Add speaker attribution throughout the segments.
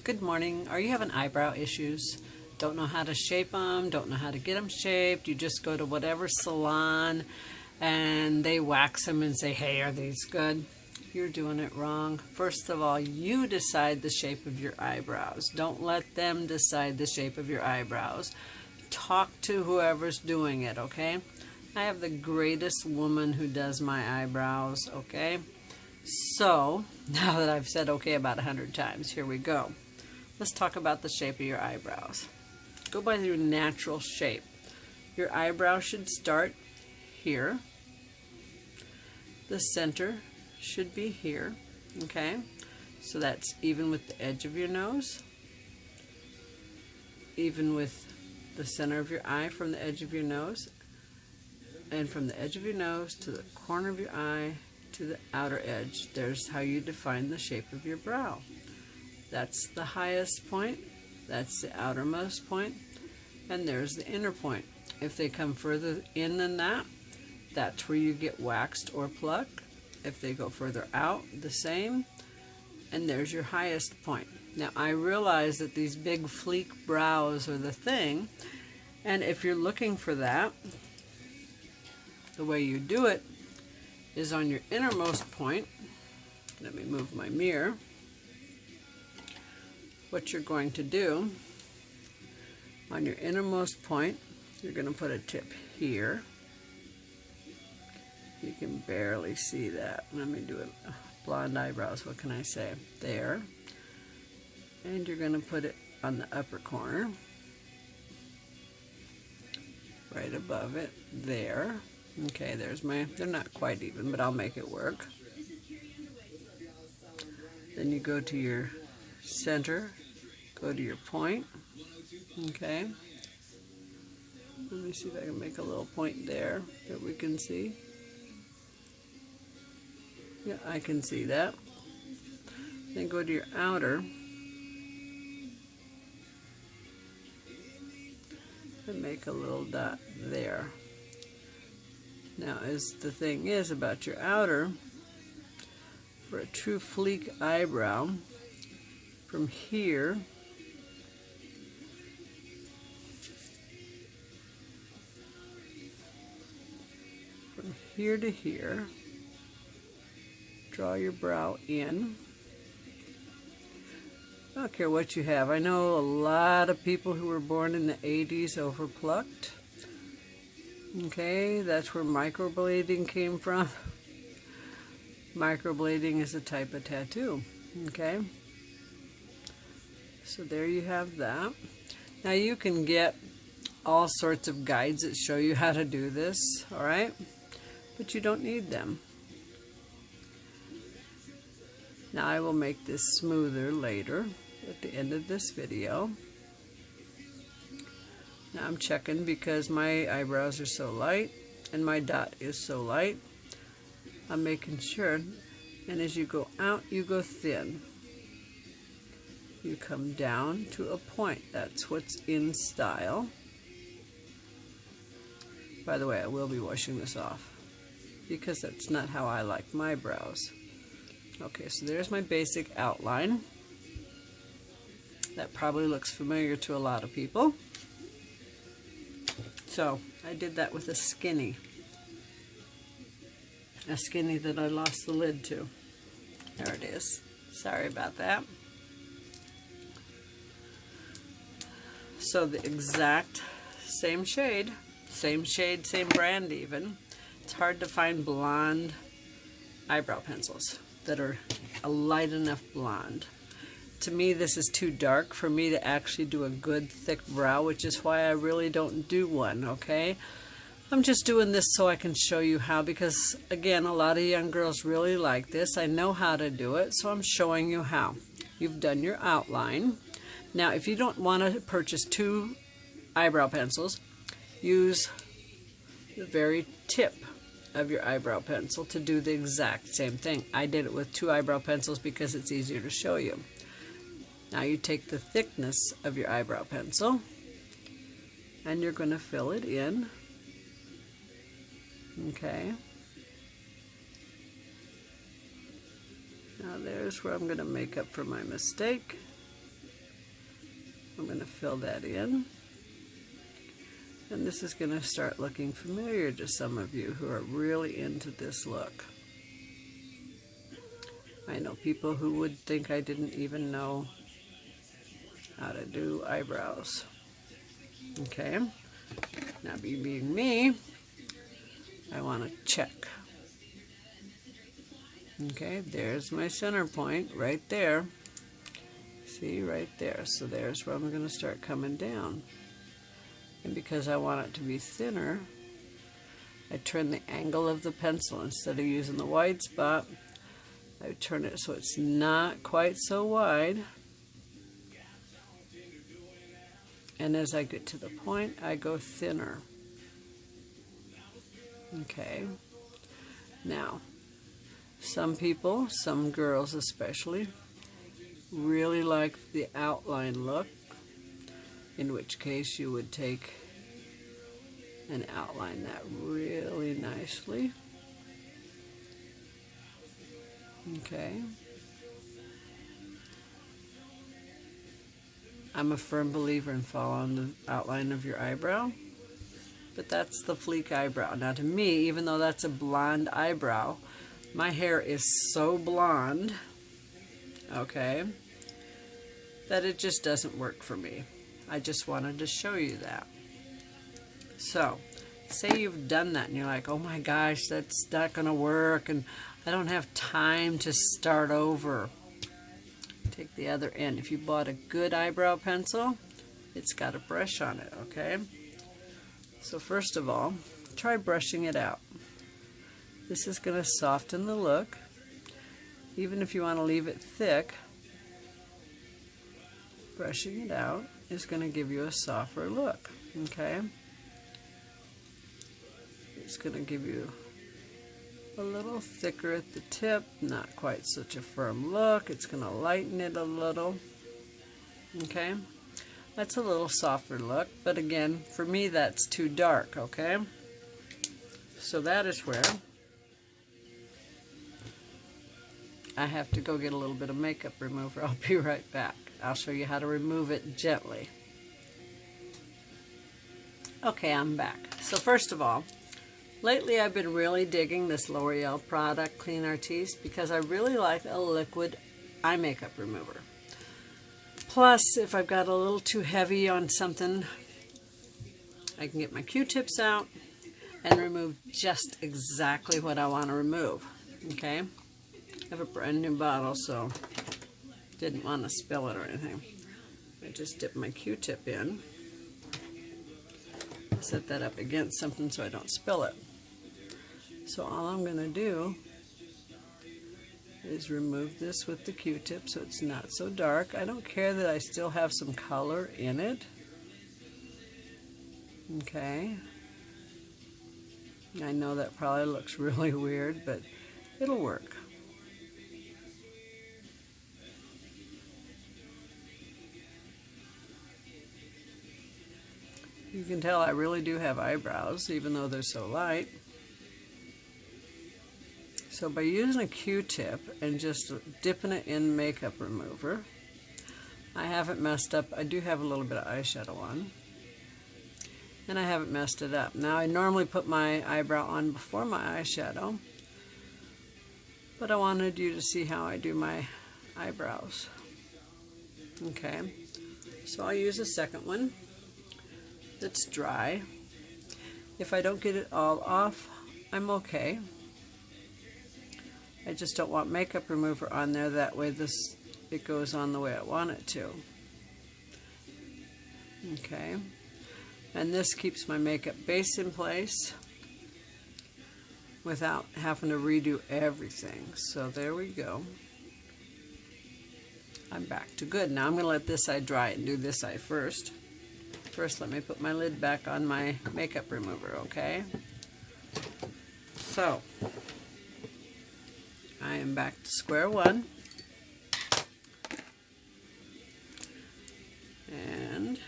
Speaker 1: Good morning. Are you having eyebrow issues? Don't know how to shape them, don't know how to get them shaped. You just go to whatever salon and they wax them and say, hey, are these good? You're doing it wrong. First of all, you decide the shape of your eyebrows. Don't let them decide the shape of your eyebrows. Talk to whoever's doing it, okay? I have the greatest woman who does my eyebrows, okay? So, now that I've said okay about 100 times, here we go. Let's talk about the shape of your eyebrows. Go by your natural shape. Your eyebrow should start here. The center should be here, okay? So that's even with the edge of your nose, even with the center of your eye from the edge of your nose, and from the edge of your nose to the corner of your eye to the outer edge. There's how you define the shape of your brow. That's the highest point, that's the outermost point, and there's the inner point. If they come further in than that, that's where you get waxed or plucked. If they go further out, the same, and there's your highest point. Now I realize that these big fleek brows are the thing, and if you're looking for that, the way you do it is on your innermost point. Let me move my mirror. What you're going to do, on your innermost point, you're going to put a tip here. You can barely see that. Let me do it. Blonde eyebrows, what can I say? There. And you're going to put it on the upper corner. Right above it. There. Okay, there's my, they're not quite even, but I'll make it work. Then you go to your center, go to your point, okay. Let me see if I can make a little point there that we can see. Yeah, I can see that. Then go to your outer and make a little dot there. Now, as the thing is about your outer, for a true fleek eyebrow, from here to here, draw your brow in. I don't care what you have. I know a lot of people who were born in the 80s overplucked. Okay, that's where microblading came from. Microblading is a type of tattoo. Okay, so there you have that. Now you can get all sorts of guides that show you how to do this, alright? But you don't need them. Now I will make this smoother later at the end of this video. Now I'm checking because my eyebrows are so light and my dot is so light. I'm making sure, and as you go out, you go thin. You come down to a point. That's what's in style. By the way, I will be washing this off because that's not how I like my brows. Okay, so there's my basic outline. That probably looks familiar to a lot of people. So I did that with a skinny that I lost the lid to. There it is. Sorry about that. So the exact same shade, same brand even. It's hard to find blonde eyebrow pencils that are a light enough blonde. To me, this is too dark for me to actually do a good thick brow, which is why I really don't do one, okay? I'm just doing this so I can show you how, because again, a lot of young girls really like this. I know how to do it, so I'm showing you how. You've done your outline. Now, if you don't want to purchase 2 eyebrow pencils, use the very tip of your eyebrow pencil to do the exact same thing. I did it with 2 eyebrow pencils because it's easier to show you. Now you take the thickness of your eyebrow pencil and you're going to fill it in. Okay. Now there's where I'm going to make up for my mistake. I'm going to fill that in. And this is going to start looking familiar to some of you who are really into this look. I know people who would think I didn't even know how to do eyebrows. Okay, now being me, I want to check. Okay, there's my center point right there. See, right there. So there's where I'm going to start coming down. And because I want it to be thinner, I turn the angle of the pencil. Instead of using the wide spot, I turn it so it's not quite so wide. And as I get to the point, I go thinner. Okay. Now, some people, some girls especially, really like the outline look, in which case you would take and outline that really nicely. Okay. I'm a firm believer in following the outline of your eyebrow, but that's the fleek eyebrow. Now to me, even though that's a blonde eyebrow, my hair is so blonde, okay, that it just doesn't work for me. I just wanted to show you that. So, say you've done that and you're like, oh my gosh, that's not going to work and I don't have time to start over. Take the other end. If you bought a good eyebrow pencil, it's got a brush on it, okay? So first of all, try brushing it out. This is going to soften the look. Even if you want to leave it thick, brushing it out is going to give you a softer look, okay? It's going to give you a little thicker at the tip, not quite such a firm look. It's going to lighten it a little, okay? That's a little softer look, but again, for me that's too dark, okay? So that is where I have to go get a little bit of makeup remover. I'll be right back. I'll show you how to remove it gently. Okay, I'm back. So first of all, lately I've been really digging this L'Oreal product, Clean Artiste, because I really like a liquid eye makeup remover. Plus, if I've got a little too heavy on something, I can get my Q-tips out and remove just exactly what I want to remove. Okay? I have a brand new bottle, so didn't want to spill it or anything. I just dip my Q-tip in. Set that up against something so I don't spill it. So all I'm going to do is remove this with the Q-tip so it's not so dark. I don't care that I still have some color in it. Okay. I know that probably looks really weird, but it'll work. You can tell I really do have eyebrows, even though they're so light. So by using a Q-tip and just dipping it in makeup remover, I haven't messed up. I do have a little bit of eyeshadow on, and I haven't messed it up. Now I normally put my eyebrow on before my eyeshadow, but I wanted you to see how I do my eyebrows. Okay, so I'll use a second one that's dry. If I don't get it all off, I'm okay. I just don't want makeup remover on there, that way it goes on the way I want it to. Okay, and this keeps my makeup base in place without having to redo everything. So there we go. I'm back to good. Now I'm going to let this side dry and do this side first. First, let me put my lid back on my makeup remover, okay? So, I am back to square one. And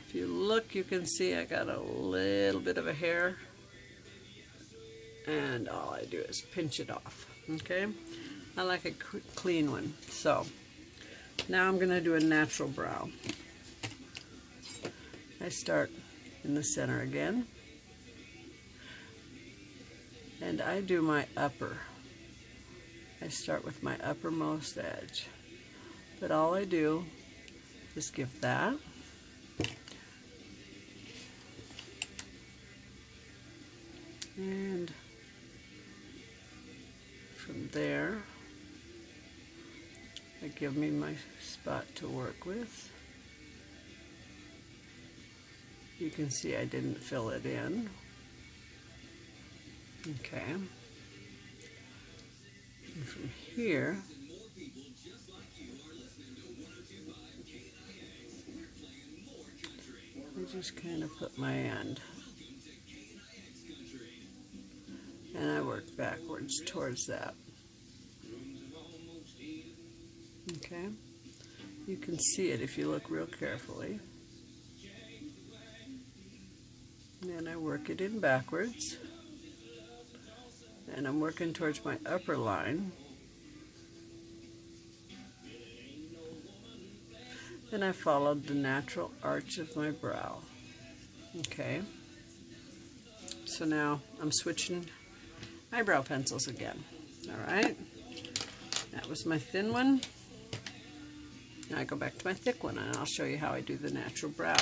Speaker 1: if you look, you can see I got a little bit of a hair. And all I do is pinch it off, okay? I like a clean one. So, Now I'm going to do a natural brow. I start in the center again, and I do my upper. I start with my uppermost edge, but all I do is give that, and from there I give me my spot to work with. You can see I didn't fill it in. Okay. And from here, I just kind of put my end. And I work backwards towards that. Okay. You can see it if you look real carefully. And I work it in backwards. And I'm working towards my upper line. And I followed the natural arch of my brow. Okay. So now I'm switching eyebrow pencils again. Alright. That was my thin one. Now I go back to my thick one, and I'll show you how I do the natural brow.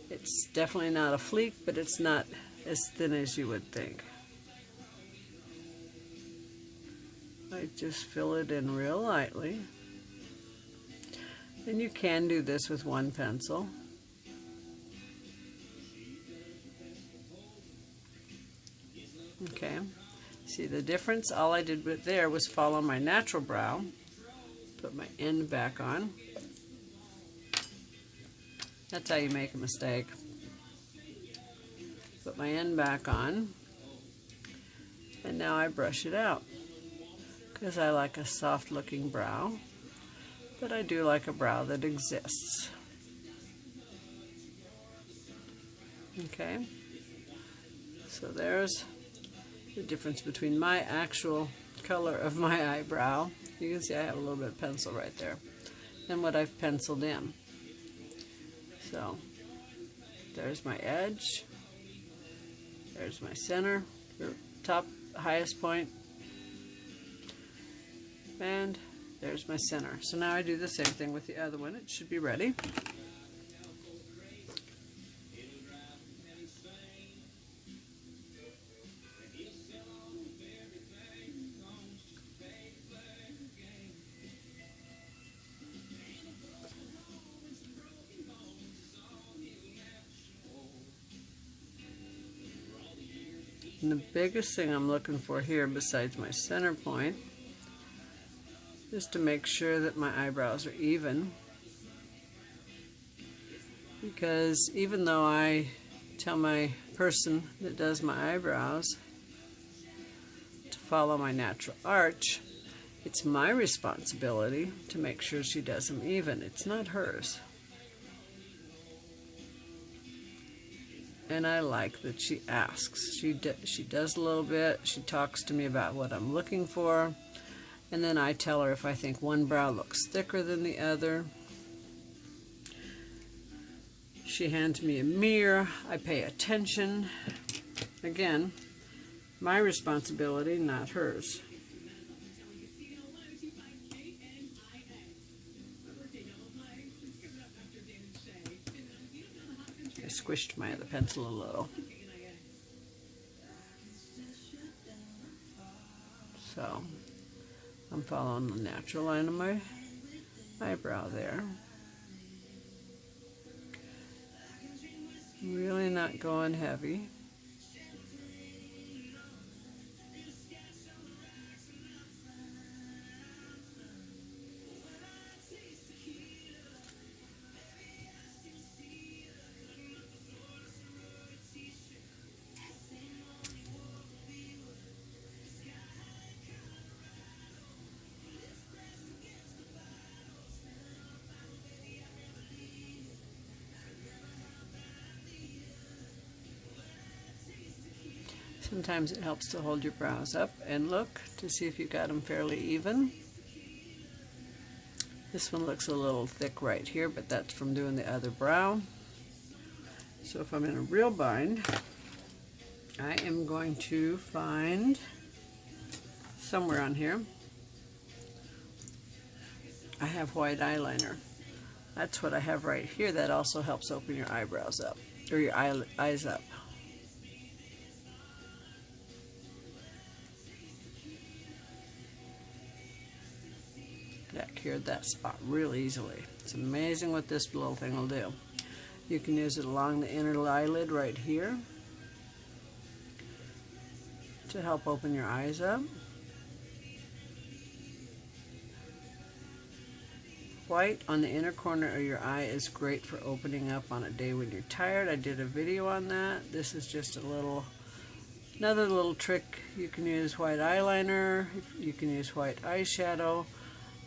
Speaker 1: It's definitely not a fleek, but it's not as thin as you would think. I just fill it in real lightly. And you can do this with one pencil. Okay. See the difference? All I did with there was follow my natural brow. Put my end back on. That's how you make a mistake. Put my end back on. And now I brush it out. Because I like a soft looking brow. But I do like a brow that exists. Okay. So there's the difference between my actual color of my eyebrow. You can see I have a little bit of pencil right there. And what I've penciled in. So, there's my edge. There's my center, the top, highest point. And there's my center. So now I do the same thing with the other one. It should be ready. And the biggest thing I'm looking for here, besides my center point, is to make sure that my eyebrows are even. Because even though I tell my person that does my eyebrows to follow my natural arch, it's my responsibility to make sure she does them even. It's not hers. And I like that she asks. She does a little bit. She talks to me about what I'm looking for. And then I tell her if I think one brow looks thicker than the other. She hands me a mirror. I pay attention. Again, my responsibility, not hers. I squished my other pencil a little. So, I'm following the natural line of my eyebrow there. Really not going heavy. Sometimes it helps to hold your brows up and look to see if you got them fairly even. This one looks a little thick right here, but that's from doing the other brow. So if I'm in a real bind, I am going to find somewhere on here, I have white eyeliner. That's what I have right here. That also helps open your eyebrows up, or your eyes up. That cured that spot real easily. It's amazing what this little thing will do. You can use it along the inner eyelid right here to help open your eyes up. White on the inner corner of your eye is great for opening up on a day when you're tired. I did a video on that. This is just another little trick. You can use white eyeliner, you can use white eyeshadow.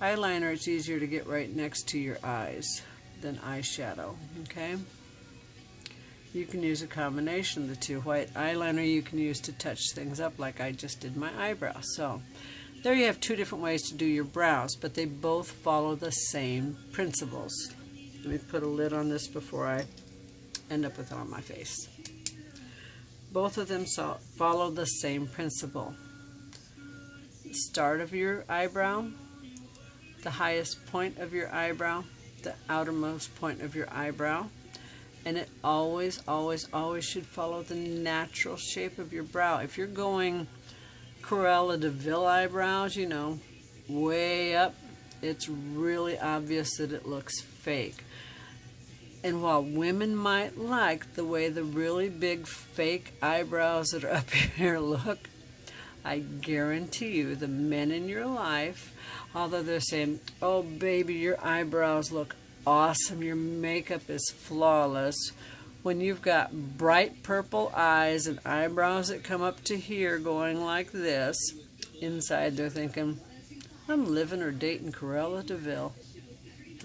Speaker 1: Eyeliner, it's easier to get right next to your eyes than eyeshadow, okay? You can use a combination of the two. White eyeliner you can use to touch things up like I just did my eyebrows. So there you have two different ways to do your brows, but they both follow the same principles. Let me put a lid on this before I end up with it on my face. Both of them follow the same principle. The start of your eyebrow, the highest point of your eyebrow, the outermost point of your eyebrow, and it always, always, always should follow the natural shape of your brow. If you're going Cruella DeVille eyebrows, you know, way up, it's really obvious that it looks fake. And while women might like the way the really big fake eyebrows that are up here look, I guarantee you the men in your life, although they're saying, oh baby, your eyebrows look awesome, your makeup is flawless, when you've got bright purple eyes and eyebrows that come up to here going like this, inside they're thinking, I'm living or dating Cruella DeVille.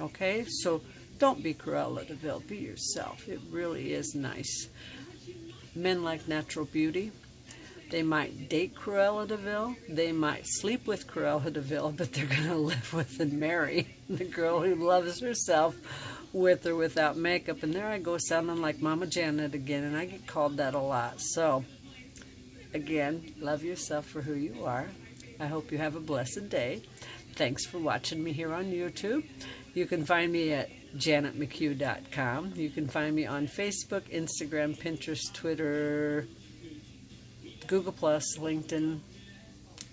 Speaker 1: Okay, so don't be Cruella DeVille, be yourself. It really is nice. Men like natural beauty. They might date Cruella DeVille, they might sleep with Cruella DeVille, but they're going to live with and marry the girl who loves herself with or without makeup. And there I go sounding like Mama Janet again, and I get called that a lot. So, again, love yourself for who you are. I hope you have a blessed day. Thanks for watching me here on YouTube. You can find me at janetmchugh.com. You can find me on Facebook, Instagram, Pinterest, Twitter, Google+, LinkedIn,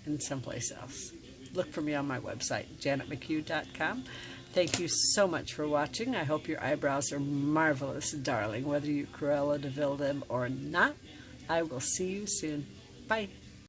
Speaker 1: and someplace else. Look for me on my website, janetmchugh.com. Thank you so much for watching. I hope your eyebrows are marvelous, darling. Whether you Cruella DeVille them or not, I will see you soon. Bye.